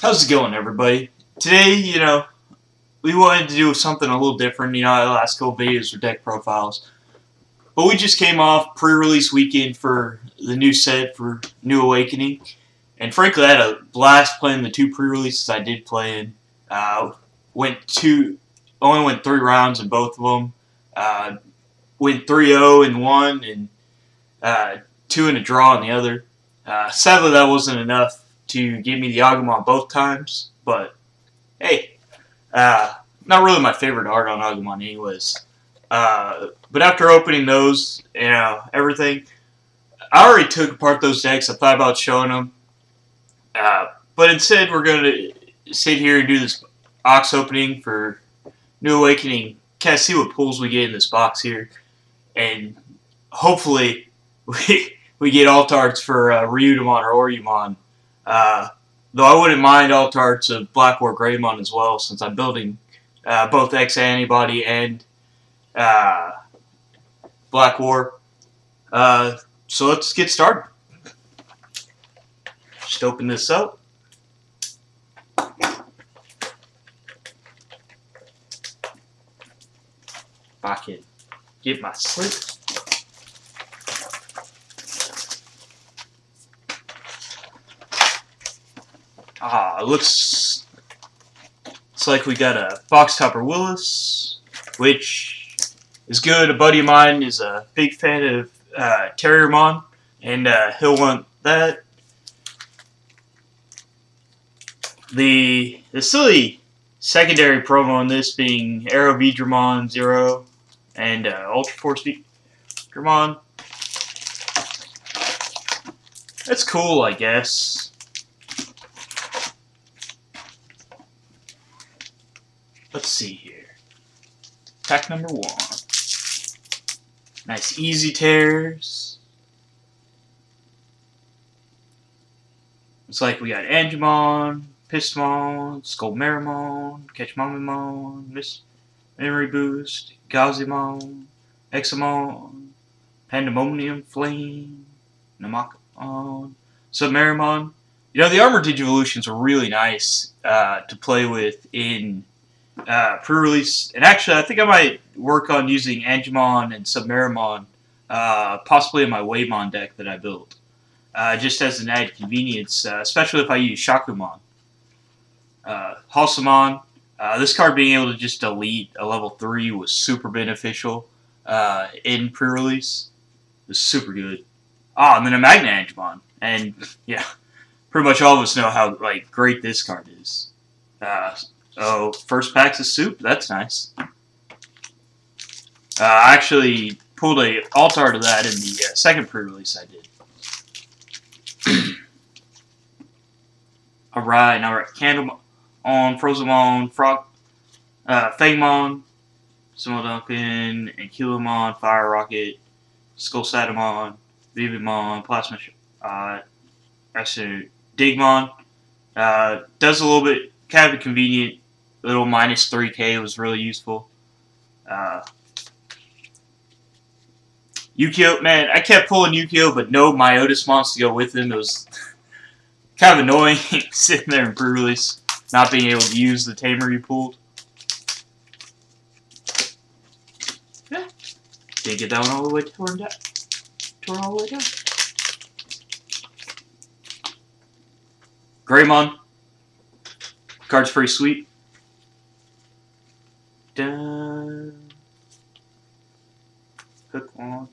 How's it going, everybody? Today, we wanted to do something a little different. The last couple videos were deck profiles. But we just came off pre-release weekend for the new set for New Awakening. And frankly, I had a blast playing the two pre-releases I did play in. Only went 3 rounds in both of them. Went 3-0 in one and 2 in a draw in the other. Sadly, that wasn't enough to give me the Agumon both times, but hey, not really my favorite art on Agumon anyways. But after opening those, everything, I already took apart those decks. I thought about showing them, but instead we're going to sit here and do this box opening for New Awakening, kind of see what pulls we get in this box here, and hopefully we get alt arts for Ryudamon or Oriyamon. Though I wouldn't mind alt arts of Black War Greymon as well, since I'm building both X Antibody and Black War. So let's get started. Just open this up. If I can get my slip. It looks like we got a Fox Topper Willis, which is good. A buddy of mine is a big fan of Terriermon, and he'll want that. The silly secondary promo on this being Aero Vidramon 0 and Ultra Force Vidramon. That's cool, I guess. Let's see here. Pack number 1. Nice easy tears. Looks like we got Angemon, Pistamon, Skullmeramon, Ketchmamimon, Miss Memory Boost, Gazimon, Examon, Pandemonium Flame, Namakon, Submeramon. The Armored Digivolutions are really nice to play with in pre-release, and actually I think I might work on using Angemon and Submeramon possibly in my Waymon deck that I built, just as an added convenience, especially if I use Shakumon. Halsamon, this card being able to just delete a level 3 was super beneficial in pre-release. It was super good. And then a Magna Angemon, and yeah, pretty much all of us know how great this card is. Oh, first pack's of soup. That's nice. I actually pulled a alt art of that in the second pre-release I did. Alright, now we're at Candlemon, Frozemon, Fangmon, Simoduncan, Ankylomon, Fire Rocket, Skullsatamon, Vivimon, Plasma, actually Digmon. Does a little bit, kind of a convenient little minus 3k was really useful. Yukio, man, I kept pulling Yukio, but no Myotismons to go with him. It was kind of annoying sitting there in pre-release, not being able to use the tamer you pulled. Yeah, didn't get that one all the way torn all the way down. Greymon. Card's pretty sweet. Dun. Hook on.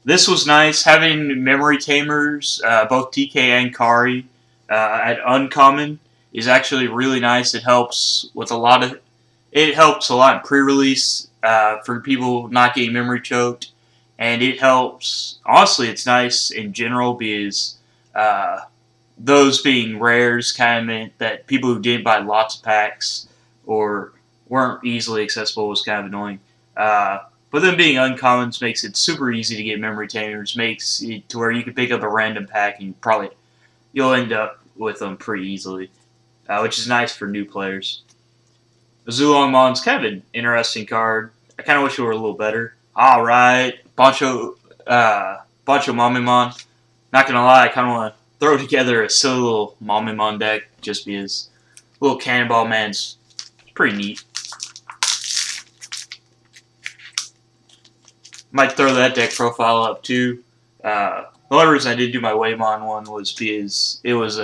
This was nice, having memory tamers, both TK and Kari, at uncommon is actually really nice. It helps with a lot in pre-release for people not getting memory choked, and it helps. Honestly, it's nice in general because those being rares kind of meant that people who didn't buy lots of packs or weren't easily accessible was kind of annoying. But them being uncommons makes it super easy to get memory tamers, makes it to where you can pick up a random pack and you'll end up with them pretty easily, which is nice for new players. Zulongmon's kind of an interesting card. I kind of wish it were a little better. Alright, Bancho Mamimon. Not gonna lie, I kind of want to throw together a silly little Mamimon deck just because little Cannonball Man's pretty neat. Might throw that deck profile up too. The only reason I did do my Waymon one was because it was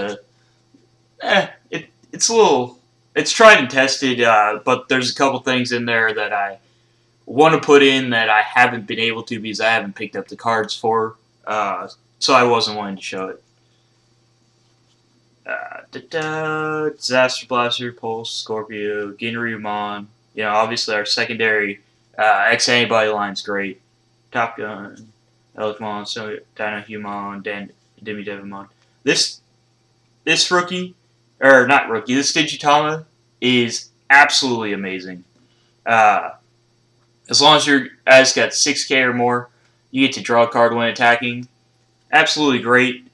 it's a little, it's tried and tested, but there's a couple things in there that I want to put in that I haven't been able to because I haven't picked up the cards for, so I wasn't wanting to show it. Disaster Blaster, Pulse, Scorpio, Ginryumon. You know, obviously our secondary X-Antibody line's great. Top Gun, Elecmon, Dino Human, Demi Devimon. This rookie, or not rookie, this Digitama is absolutely amazing. As long as your guy's got 6K or more, you get to draw a card when attacking. Absolutely great.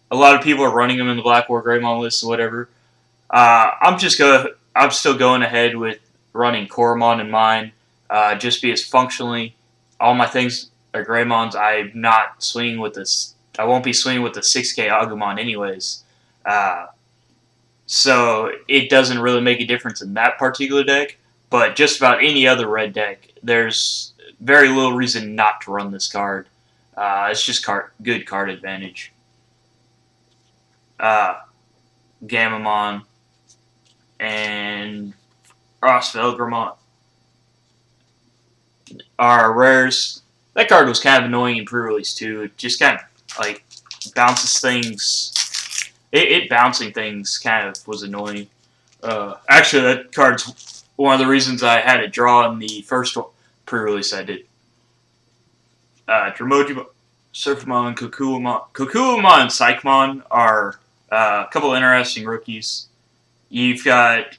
A lot of people are running them in the Black War Greymon list or whatever. I'm still going ahead with running Koromon in mine, just because functionally all my things are Greymons. I'm not swinging with this. I won't be swinging with the 6K Agumon anyways. So it doesn't really make a difference in that particular deck. But just about any other red deck, there's very little reason not to run this card. It's just good card advantage. Gamamon and Velgramon are rares. That card was kind of annoying in pre-release too. It just kind of like bounces things. It bouncing things kind of was annoying. Actually, that card's one of the reasons I had it draw in the first pre-release I did. Dremojimon, Surfmon, Kokuamon. Kokuamon and Psychmon are a couple of interesting rookies. You've got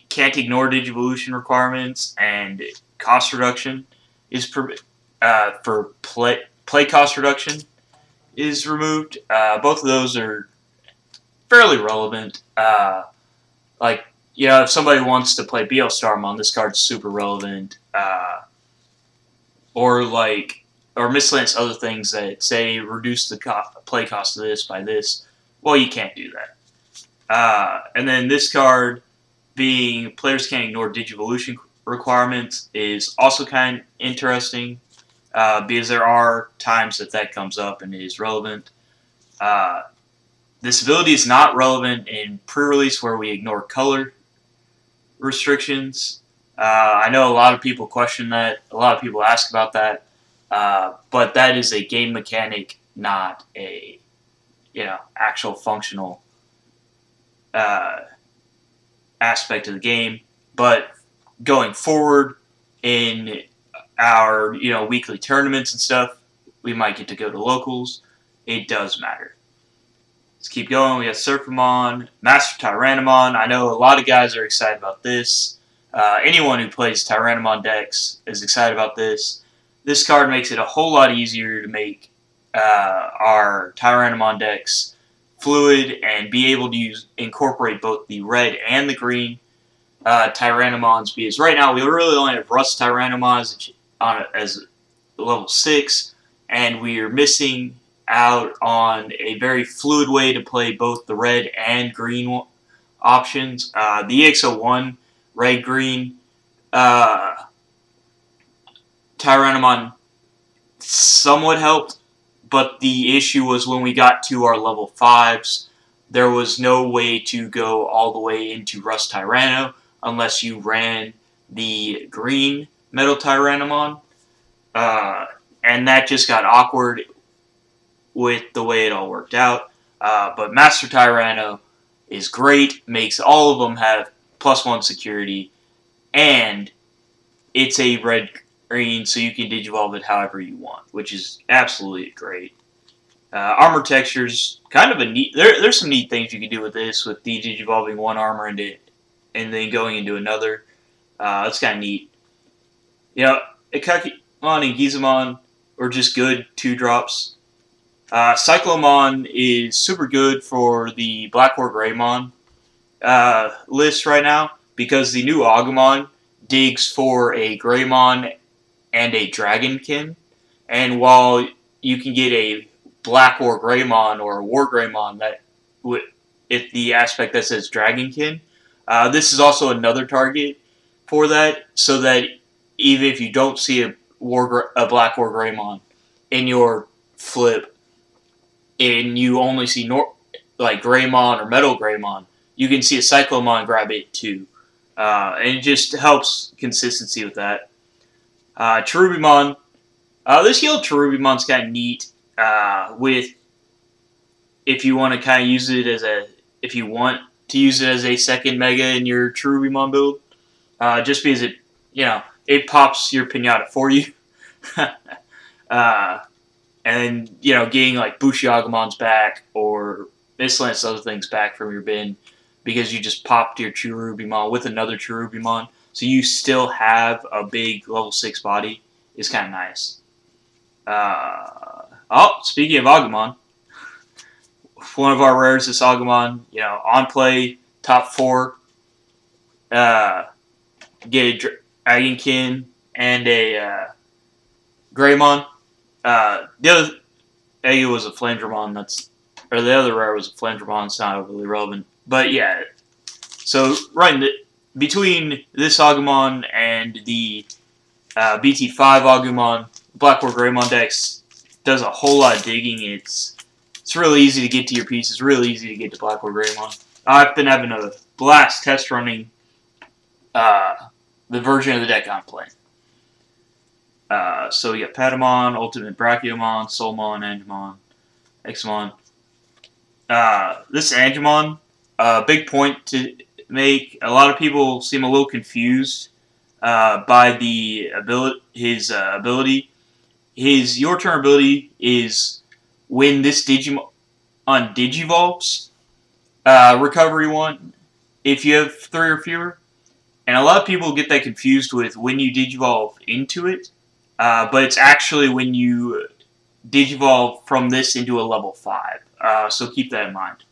can't ignore Digivolution requirements and cost reduction is for play cost reduction is removed. Both of those are fairly relevant. Like, you know, if somebody wants to play BL Starmon, this card's super relevant. Or miscellaneous other things that say reduce the play cost of this by this. Well, you can't do that. And then this card, being players can't ignore Digivolution requirements, is also kind of interesting because there are times that comes up and is relevant. This ability is not relevant in pre-release where we ignore color restrictions. I know a lot of people question that. A lot of people ask about that. But that is a game mechanic, not a actual functional aspect of the game. But going forward in our weekly tournaments and stuff, we might get to go to locals. It does matter. Let's keep going. We got Surfamon, Master Tyrannomon. I know a lot of guys are excited about this. Anyone who plays Tyrannomon decks is excited about this. This card makes it a whole lot easier to make our Tyrannomon decks fluid and be able to incorporate both the red and the green Tyrannomons, because right now we really only have Rust Tyrannomons as level 6, and we are missing out on a very fluid way to play both the red and green options. The EX01 red-green Tyrannomon somewhat helped, but the issue was when we got to our level 5s, there was no way to go all the way into Rust Tyranno unless you ran the green Metal Tyrannomon, and that just got awkward with the way it all worked out. But Master Tyranno is great, makes all of them have +1 security, and it's a red-green, so you can digivolve it however you want, which is absolutely great. Armor textures, kind of a neat. There's some neat things you can do with this, with digivolving one armor and then going into another. It's kind of neat. Ikakimon and Gizamon are just good 2-drops. Cyclomon is super good for the Black War Greymon list right now, because the new Agumon digs for a Greymon and a Dragonkin, and while you can get a Black War Greymon or a War Greymon that if the aspect that says Dragonkin. This is also another target for that, so that even if you don't see a Black War Greymon in your flip, and you only see like Greymon or Metal Greymon, you can see a Cyclomon grab it too. And it just helps consistency with that. Cherubimon. This Healed Cherubimon's kind of neat. With if you want to kind of use it as if you want to use it as a second Mega in your Cherubimon build, just because it pops your Pinata for you. And getting like Bushiagumon's back or Miscellaneous other things back from your bin because you just popped your Cherubimon with another Cherubimon, so you still have a big level 6 body is kind of nice. Speaking of Agumon, one of our rares is Agumon. On play, top 4, get a Dragonkin and a Greymon. The other egg was a Flandramon. The other rare was a Flandramon. It's not overly relevant, but yeah. So between this Agumon and the BT8 Agumon, Black War Greymon decks does a whole lot of digging. It's really easy to get to your pieces. Really easy to get to Black War Greymon. I've been having a blast test running the version of the deck I'm playing. So we got Patamon, Ultimate Brachiomon, Soulmon, Angemon, Examon. This Angemon, big point to make. A lot of people seem a little confused by his ability. His Your Turn ability is when this Digimon Digivolves, Recovery 1, if you have 3 or fewer. And a lot of people get that confused with when you Digivolve into it. But it's actually when you Digivolve from this into a level 5. So keep that in mind.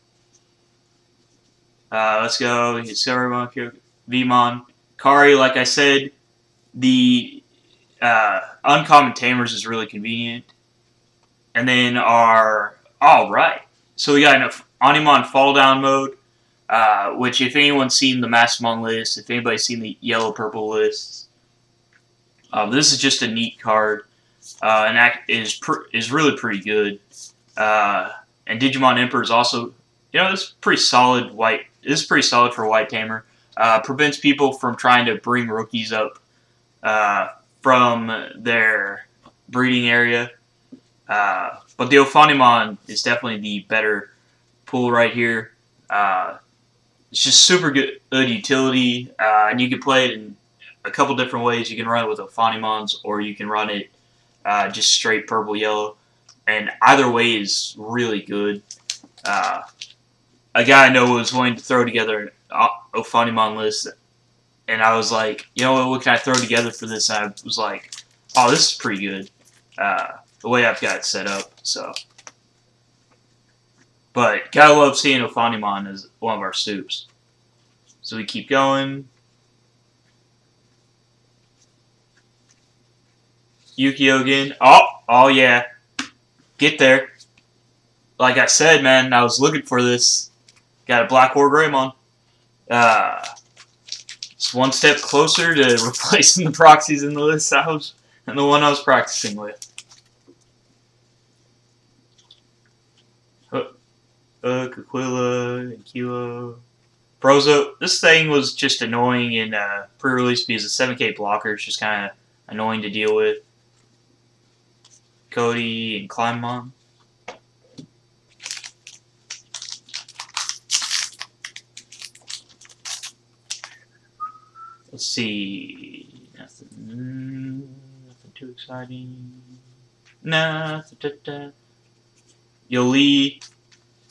Let's go. Hit Cerebon, Vmon. Kari, like I said, the Uncommon Tamers is really convenient. And then alright. So we got an Animon Fall Down mode, which if anyone's seen the Mastamon list, if anybody's seen the yellow-purple lists, this is just a neat card, and is really pretty good. And Digimon Emperor is also, this is pretty solid white. This is pretty solid for a white tamer. Prevents people from trying to bring rookies up from their breeding area. But the Ophanimon is definitely the better pull right here. It's just super good utility, and you can play it in a couple different ways. You can run it with Ophanimons, or you can run it just straight purple-yellow. And either way is really good. A guy I know was wanting to throw together an Ophanimon list, and I was like, what can I throw together for this? And I was like, oh, this is pretty good. The way I've got it set up, so. But gotta love seeing Ophanimon as one of our soups. So we keep going. Yukio again. Oh yeah. Get there. Like I said, man, I was looking for this. Got a Black War Greymon. It's one step closer to replacing the proxies in the list and the one I was practicing with. Aquila and Kilo. Brozo. This thing was just annoying in pre-release because a 7K blocker is just kind of annoying to deal with. Cody and Kleinmon. Let's see. Nothing too exciting. Nothing. Yoli.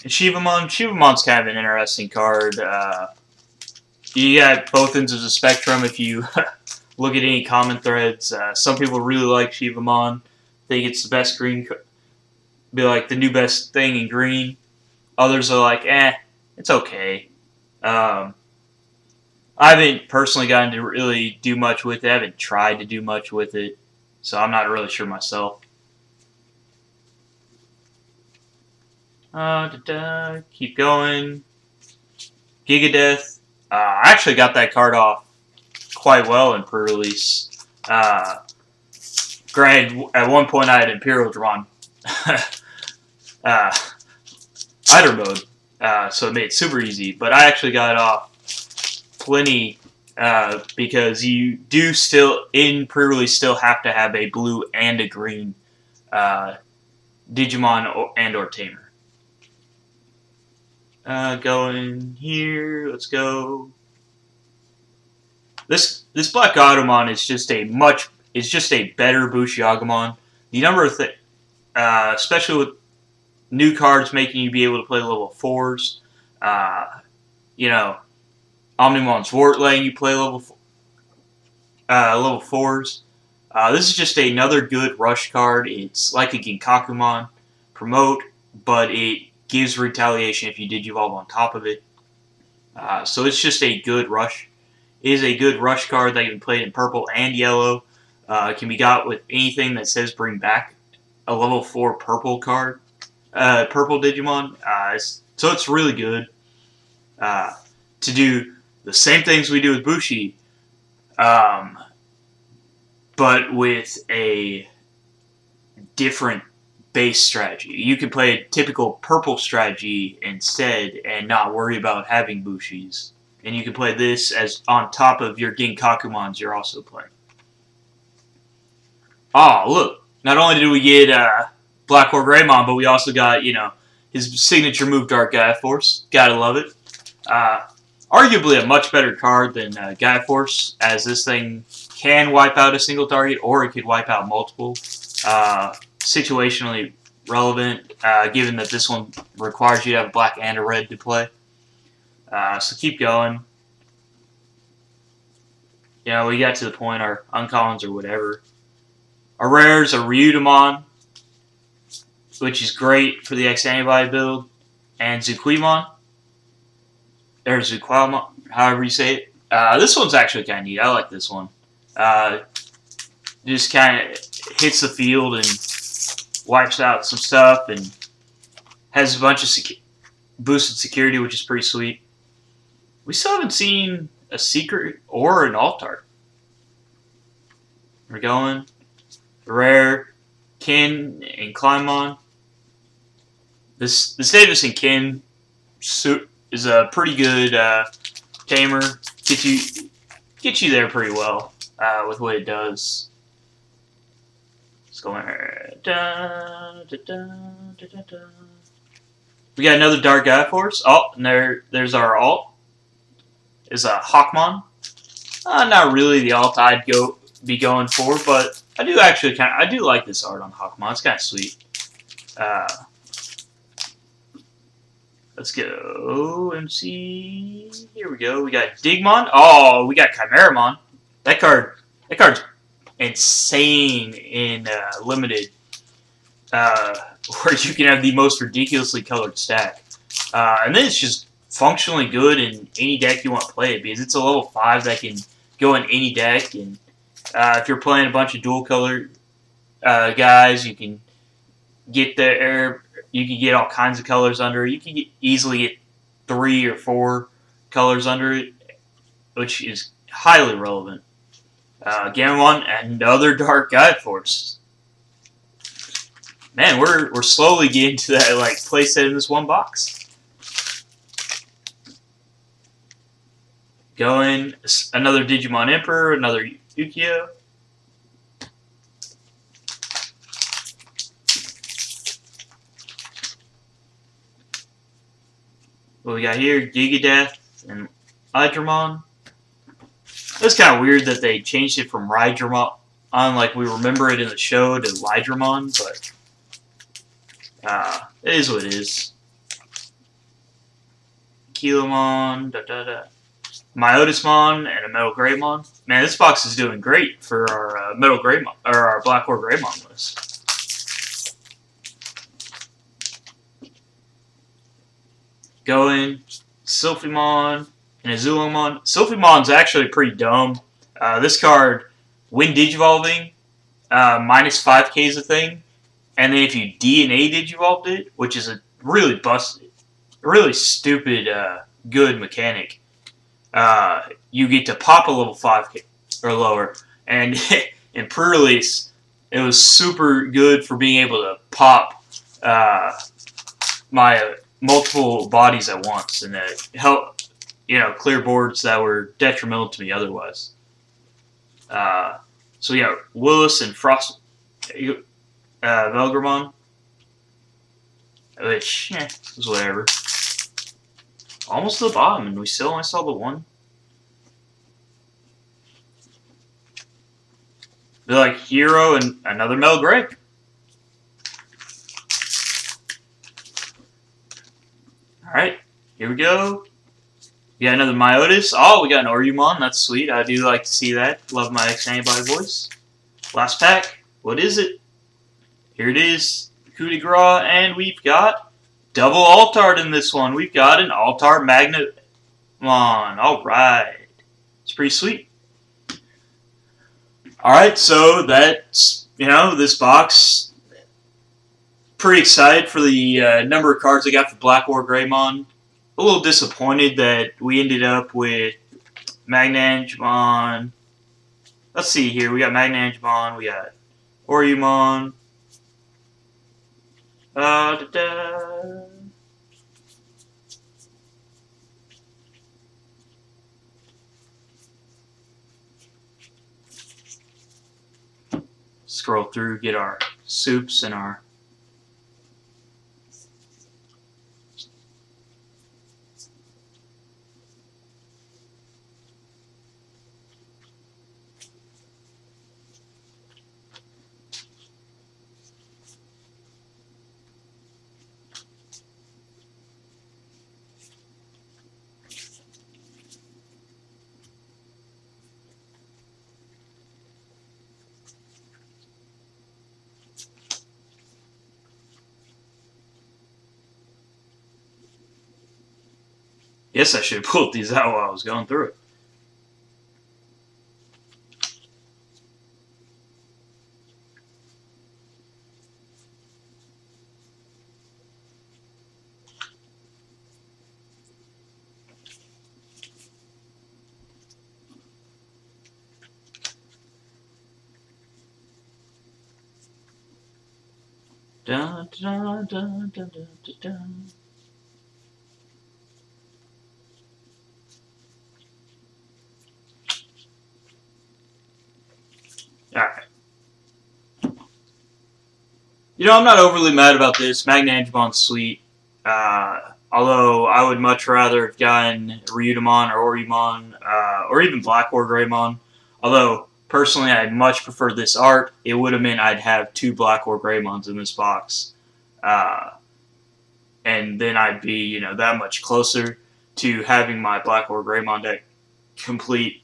And Shivamon. Shivamon's kind of an interesting card. You got both ends of the spectrum if you look at any comment threads. Some people really like Shivamon. Think it's the best green. Be like the new best thing in green. Others are like, it's okay. I haven't personally gotten to really do much with it. I haven't tried to do much with it. So I'm not really sure myself. Keep going. Gigadeath. I actually got that card off quite well in pre-release. Granted, at one point I had Imperial drawn Either mode, so it made it super easy. But I actually got it off plenty because you do still, in pre-release, still have to have a blue and a green Digimon and/or Tamer. Going here, let's go. This Black Automon is just a better Bushiagamon. The number of especially with new cards making you be able to play level 4s. You know, Omnimon's Wart letting you play level 4s. This is just another good rush card. It's like a Ginkakumon promote, but it gives retaliation if you Digivolve on top of it. So it's just a good rush. It is a good rush card that can be played in purple and yellow. It can be got with anything that says bring back a level 4 purple card. Purple Digimon. So it's really good to do the same things we do with Bushi, but with a different base strategy. You can play a typical purple strategy instead and not worry about having Bushis. And you can play this as on top of your Ginkakumons you're also playing. Oh, look. Not only did we get Black War Greymon, but we also got, you know, his signature move, Dark Gaia Force. Gotta love it. Arguably a much better card than Gaia Force, as this thing can wipe out a single target, or it could wipe out multiple. Situationally relevant, given that this one requires you to have a black and a red to play. So keep going. You know, we got to the point, our uncommons or whatever. Our rares are Ryudomon, which is great for the X-Antibody build, and Zuquimon, or Zuquamon, however you say it. This one's actually kind of neat. I like this one. Just kind of hits the field and wipes out some stuff, and has a bunch of boosted security, which is pretty sweet. We still haven't seen a secret or an alt art. We're going. Rare, Kin, and Kleinmon. This Davis and Kin is a pretty good tamer. Get you there pretty well with what it does. Let's go in here. We got another Dark Gaia Force. Oh, and there's our alt. Is a Hawkmon. Not really the alt I'd be going for, but I do actually I do like this art on Hawkmon. It's kind of sweet. Let's go and see. Here we go. We got Digmon. Oh, we got Chimeramon. That card's insane in limited, where you can have the most ridiculously colored stack, and then it's just functionally good in any deck you want to play it, because it's a level 5 that can go in any deck, and if you're playing a bunch of dual color guys, you can get there. You can get all kinds of colors under it. You can easily get 3 or 4 colors under it, which is highly relevant. Gamamon, another Dark Gaia Force. Man, we're slowly getting to that like playset in this one box. Going, another Digimon Emperor, another Yukio. What we got here, Gigadeath and Hydramon. It's kind of weird that they changed it from Rydramon on, like we remember it in the show, to Lydramon, but it is what it is. Kilomon, Myotismon, and a Metal Greymon. Man, this box is doing great for our Metal Greymon, or our Black War Greymon list. Going, Sylphimon, and Azulomon. Sylphimon's actually pretty dumb. This card, when Digivolving, minus 5k is a thing. And then if you DNA Digivolved it, which is a really busted, really stupid good mechanic. You get to pop a level 5 or lower, and in pre-release, it was super good for being able to pop my multiple bodies at once, and it helped, clear boards that were detrimental to me otherwise. So yeah, Willis and Frost, Velgramon, which is whatever. Almost to the bottom, and we still only saw the one. They're like Hero and another Melgrave. Alright, here we go. We got another Myotis. Oh, we got an Orumon. That's sweet. I do like to see that. Love my X-Antibody voice. Last pack. What is it? Here it is. Coup de Grace, and we've got double Altart in this one. We've got an Altart Magnemon. Alright. It's pretty sweet. Alright, so that's, this box. Pretty excited for the number of cards I got for Black War Greymon. A little disappointed that we ended up with Magnangemon. Let's see here. We got Magnangemon. We got Orumon. Scroll through, get our soups and our Yes, I should have pulled these out while I was going through it. Dun, dun, dun, dun, dun, dun, dun. Alright. I'm not overly mad about this. Magnangemon's sweet. Although I would much rather have gotten Ryudomon or Orumon, or even Black War Greymon. Although, personally, I'd much prefer this art. It would have meant I'd have 2 Black War Greymons in this box. And then I'd be, that much closer to having my Black War Greymon deck complete.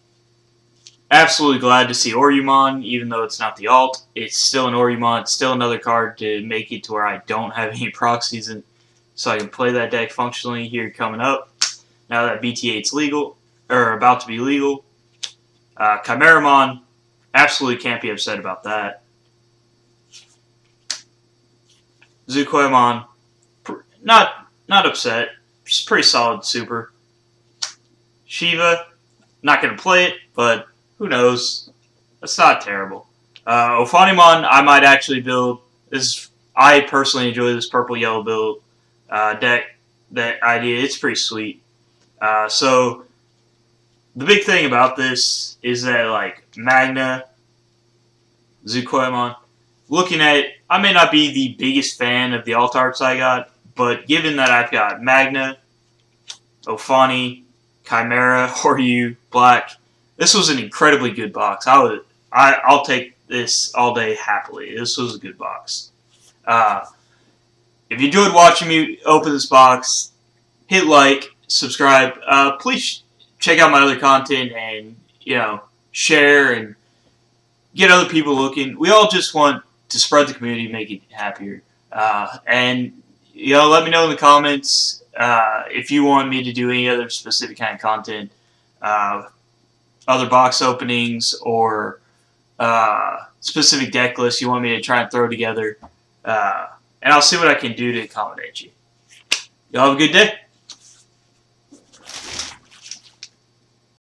Absolutely glad to see Orumon, even though it's not the alt. It's still an Orumon. It's still another card to make it to where I don't have any proxies, so I can play that deck functionally here coming up. Now that BT8's legal, or about to be legal. Chimeramon, absolutely can't be upset about that. Zukoimon, not upset. Just pretty solid super. Shiva, not going to play it, but who knows? That's not terrible. Ophanimon, I might actually build. I personally enjoy this purple-yellow build deck. That idea, it's pretty sweet. So, the big thing about this is that, like, Magna, Zukoimon, looking at it, I may not be the biggest fan of the alt arts I got, but given that I've got Magna, Ophani, Chimera, Horyu, Black, this was an incredibly good box. I'll take this all day happily. This was a good box. If you enjoyed watching me open this box, hit like, subscribe. Please check out my other content and, share and get other people looking. We all just want to spread the community, make it happier. And, let me know in the comments if you want me to do any other specific kind of content. Other box openings or specific deck lists you want me to try and throw together. And I'll see what I can do to accommodate you. Y'all have a good day.